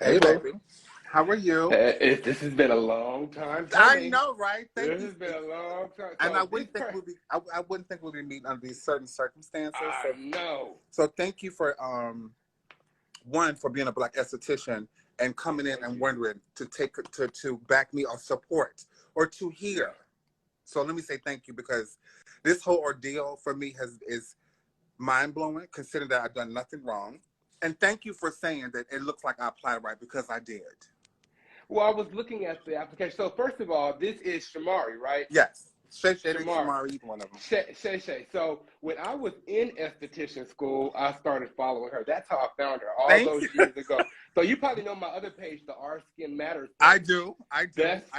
Hey, Hello. baby. How are you? This has been a long time I coming. know, right? Thank This you. has been a long time. And I So this wouldn't think person, we'd be. I wouldn't think we'd be meeting under these certain circumstances. I know. So thank you for one for being a Black esthetician and coming in Thank and you. wondering to back me or support or to hear. So let me say thank you because this whole ordeal for me is mind blowing, considering that I've done nothing wrong. And thank you for saying that it looks like I applied right because I did. Well, I was looking at the application. So first of all, this is Shamari, right? Yes. Shay Shamari. Shamari, either one of them. Shay. So when I was in esthetician school, I started following her. That's how I found her all Thank those you. years ago. So you probably know my other page, the Our Skin Matters page. I do. That's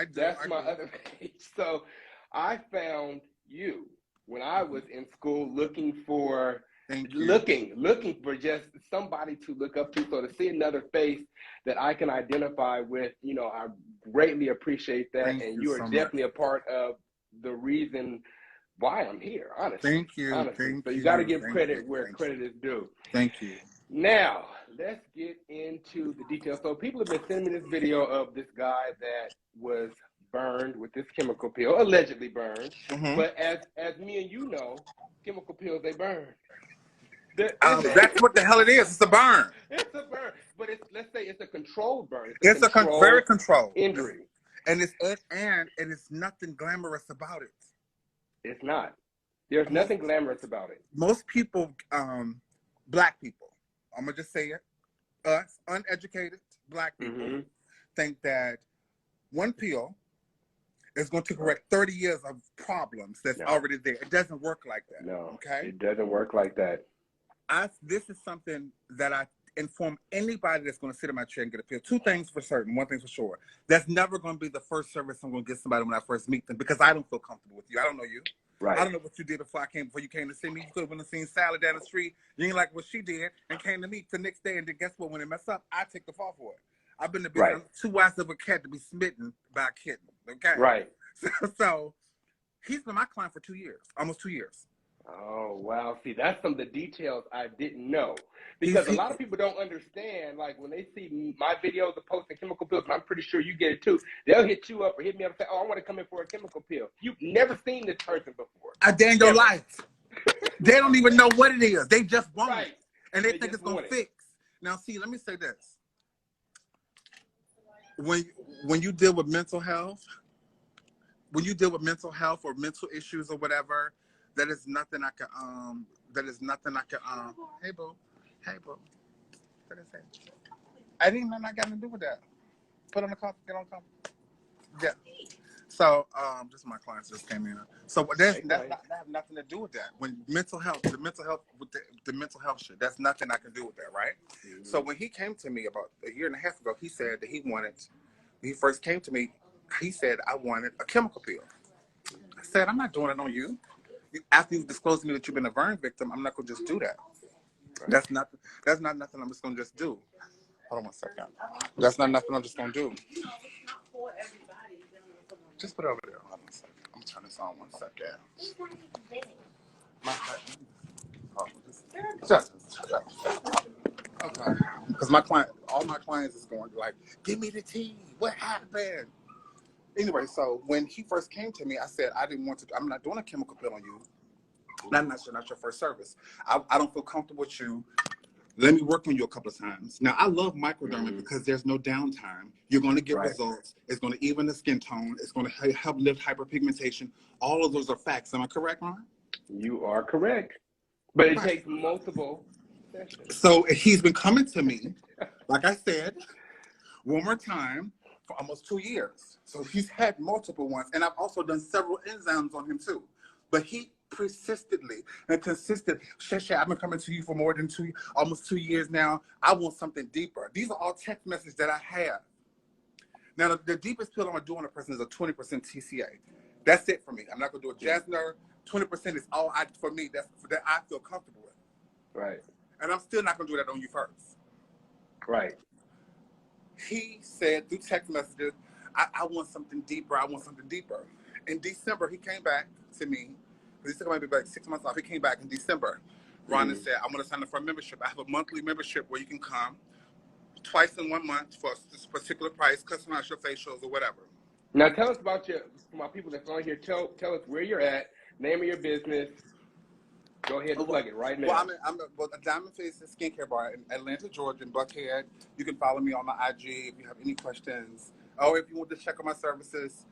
my other page. So I found you when I was in school looking for just somebody to look up to. So to see another face that I can identify with, I greatly appreciate that. Thank And you you are so definitely much. a part of the reason why I'm here, honestly. Thank you. Honestly. Thank So you you. got to give Thank credit you. where Thank credit you. is due. Thank you. Now, let's get into the details. So people have been sending me this video of this guy that was burned with this chemical peel, allegedly burned. Mm-hmm. But as me and you know, chemical pills, they burn. That's what the hell it is. It's a burn. It's a burn, but let's say it's a controlled burn. It's a very controlled injury, and it's nothing glamorous about it. It's not. There's nothing glamorous about it. Most people, Black people, I'm gonna just say it, us uneducated Black people think that one pill is going to correct 30 years of problems that's already there. It doesn't work like that. No. Okay. It doesn't work like that. This is something that I inform anybody that's going to sit in my chair and get a pill. Two things for certain. One thing for sure. That's never going to be the first service I'm going to get somebody when I first meet them because I don't feel comfortable with you. I don't know you. Right. I don't know what you did before you came to see me. You could have went and seen Sally down the street. You ain't like what she did and came to me the next day. And then guess what? When it messed up, I take the fall for it. I've been to be two eyes of a cat to be smitten by a kitten. Okay. Right. So he's been my client for 2 years, almost 2 years. Oh, wow. See, that's some of the details I didn't know. Because a lot of people don't understand, like, when they see my videos of posting chemical pills, and I'm pretty sure you get it too, they'll hit you up or hit me up and say, oh, I want to come in for a chemical pill. You've never seen this person before. A day in your life. They don't even know what it is. They just want it. And they think it's going to fix. Now, see, let me say this. When you deal with mental health, or mental issues or whatever, that is nothing I can hey boo. What is that? I didn't know nothing got to do with that. Put on the car, get on the car. Yeah. So just my clients just came in. So that have nothing to do with that. When the mental health with the mental health shit, that's nothing I can do with that, right? Mm-hmm. So when he came to me about a year and a half ago, he said that when he first came to me, he said I wanted a chemical peel. I said, I'm not doing it on you. After you've disclosed to me that you've been a burn victim, I'm not gonna just do that. Right. That's not nothing I'm just gonna just do. Hold on one second. That's not nothing I'm just gonna do. Just put it over there. Hold on a second. I'm gonna turn this on 1 second. Okay. Because all my clients is going like, give me the tea. What happened? Anyway, so when he first came to me, I said I'm not doing a chemical pill on you. Not your first service. I don't feel comfortable with you. Let me work on you a couple of times. Now, I love microderming because there's no downtime. You're going to get results. It's going to even the skin tone. It's going to help lift hyperpigmentation. All of those are facts. Am I correct, Ron? You are correct. But it takes multiple sessions. So he's been coming to me, like I said, one more time for almost 2 years. So he's had multiple ones. And I've also done several enzymes on him too. But he persistently and consistent. Shay, I've been coming to you for more than almost 2 years now. I want something deeper. These are all text messages that I have. Now, the deepest pill I'm gonna do on a person is a 20% TCA. That's it for me. I'm not gonna do a jazz nerve. 20% is all for me. That's that I feel comfortable with. Right. And I'm still not gonna do that on you first. Right. He said through text messages, I want something deeper. I want something deeper. In December, he came back to me. He took maybe like 6 months off. He came back in December. Ron said, I'm going to sign up for a membership. I have a monthly membership where you can come twice in 1 month for this particular price, customize your facials or whatever. Now tell us about for my people that's on here, tell us where you're at, name of your business. Go ahead and plug it right now. Well, I'm a Diamond Faces skincare bar in Atlanta, Georgia, in Buckhead. You can follow me on my IG if you have any questions. Or if you want to check out my services,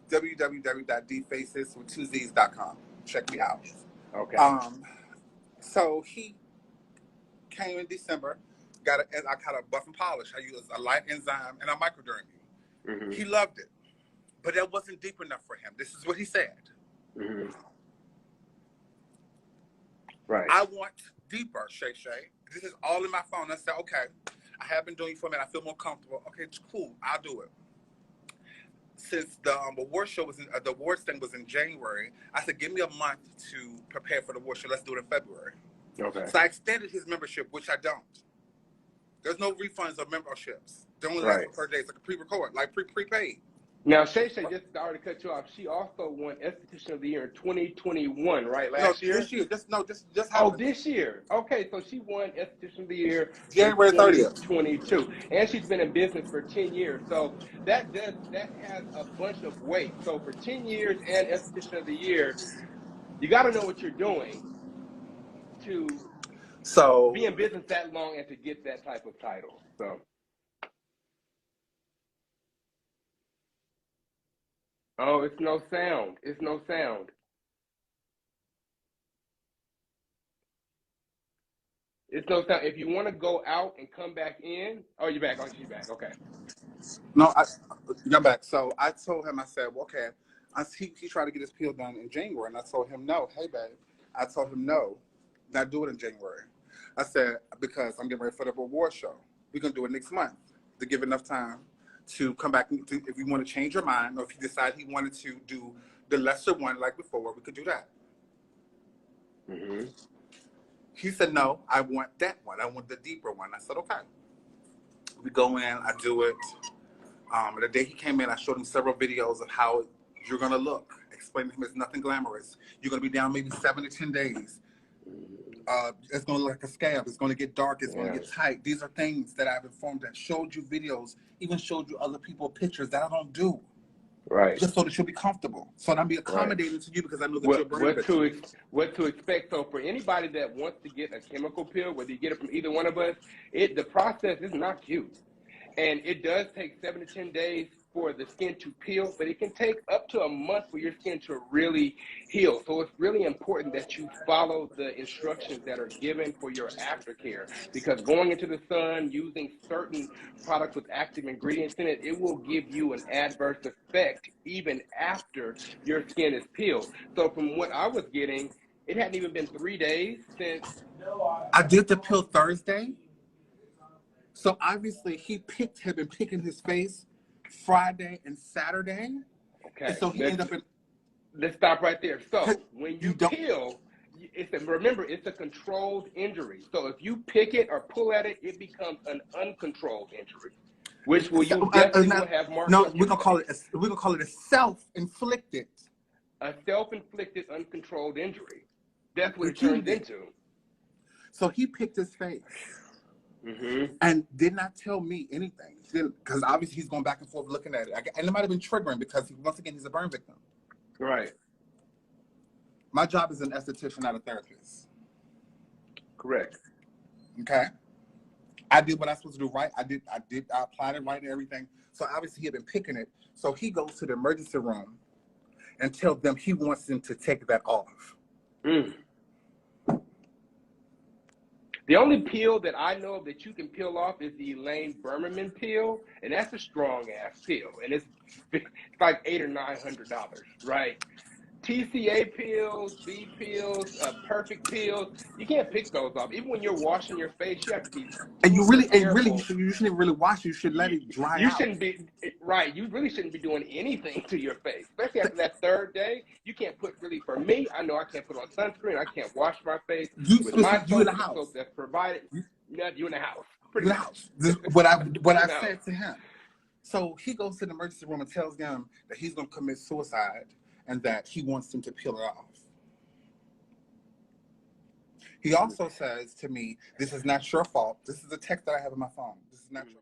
www.dfaceswith2z's.com. Check me out. Okay. So he came in December, I got a buff and polish. I use a light enzyme and a microderming. Mm-hmm. He loved it, but that wasn't deep enough for him. This is what he said. Mm-hmm. Right. I want deeper, Shay Shay. This is all in my phone. I said, okay, I have been doing it for a minute. I feel more comfortable. Okay, it's cool. I'll do it. Since the award show the awards thing was in January, I said, give me a month to prepare for the award show. Let's do it in February. Okay. So I extended his membership, which I don't. There's no refunds or memberships. They only last for 30 days, like a pre-record, like prepaid. Now, Shay Shay, just already cut you off. She also won Esthetician of the Year in 2021, right? Last year? This year. Just happened. Oh, this year. Okay, so she won Esthetician of the Year January 30th. 2022. And she's been in business for 10 years. So that has a bunch of weight. So for 10 years and Esthetician of the Year, you got to know what you're doing to be in business that long and to get that type of title. So. Oh, it's no sound. It's no sound. It's no sound. If you want to go out and come back in, oh, you're back. Oh, she's back. Okay. No, I'm back. So I told him, I said, well, okay. He tried to get his peel done in January, and I told him no. Hey, babe. I told him no, not do it in January. I said, because I'm getting ready for the award show. We're going to do it next month to give enough time to come back. If you want to change your mind, or if you decide he wanted to do the lesser one like before, we could do that. Mm-hmm. He said, no, I want that one. I want the deeper one. I said, okay. We go in, I do it. The day he came in, I showed him several videos of how you're going to look. Explain to him it's nothing glamorous. You're going to be down maybe 7 to 10 days. It's going to look like a scab. It's going to get dark. It's going to get tight. These are things that I've informed that showed you videos, even showed you other people pictures that I don't do. Right. Just so that you'll be comfortable. So I'm be accommodating to you because I know that you're burning. What to expect. So for anybody that wants to get a chemical peel, whether you get it from either one of us, the process is not cute. And it does take 7 to 10 days for the skin to peel, but it can take up to a month for your skin to really heal. So it's really important that you follow the instructions that are given for your aftercare, because going into the sun, using certain products with active ingredients in it, it will give you an adverse effect even after your skin is peeled. So from what I was getting, it hadn't even been 3 days since I did the peel Thursday. So obviously had been picking his face Friday and Saturday. Okay. And so he ended up in. Let's stop right there. So when you peel, remember, it's a controlled injury. So if you pick it or pull at it, it becomes an uncontrolled injury, which will definitely have marks. No, we're gonna call it a self-inflicted. A self-inflicted uncontrolled injury. That's what it turns into. So he picked his face. Mm-hmm. And did not tell me anything, because obviously he's going back and forth looking at it. And it might have been triggering because, once again, he's a burn victim. Right. My job is an esthetician, not a therapist. Correct. Okay? I did what I was supposed to do right. I applied it right and everything. So obviously he had been picking it. So he goes to the emergency room and tells them he wants them to take that off. Mm. The only peel that I know of that you can peel off is the Elaine Bermerman peel, and that's a strong ass peel, and it's like $800 or $900, right? TCA peels, B peels, perfect peels, you can't pick those off. Even when you're washing your face, you have to be. And you shouldn't really wash it. You should let it dry out. You shouldn't be right. You really shouldn't be doing anything to your face, especially after that third day. You can't put for me. I know I can't put on sunscreen. I can't wash my face with my soap that's provided. You in the house. Pretty much. What I said to him. So he goes to the emergency room and tells them that he's going to commit suicide and that he wants them to peel it off. He also says to me, this is not your fault. This is a text that I have on my phone. This is natural.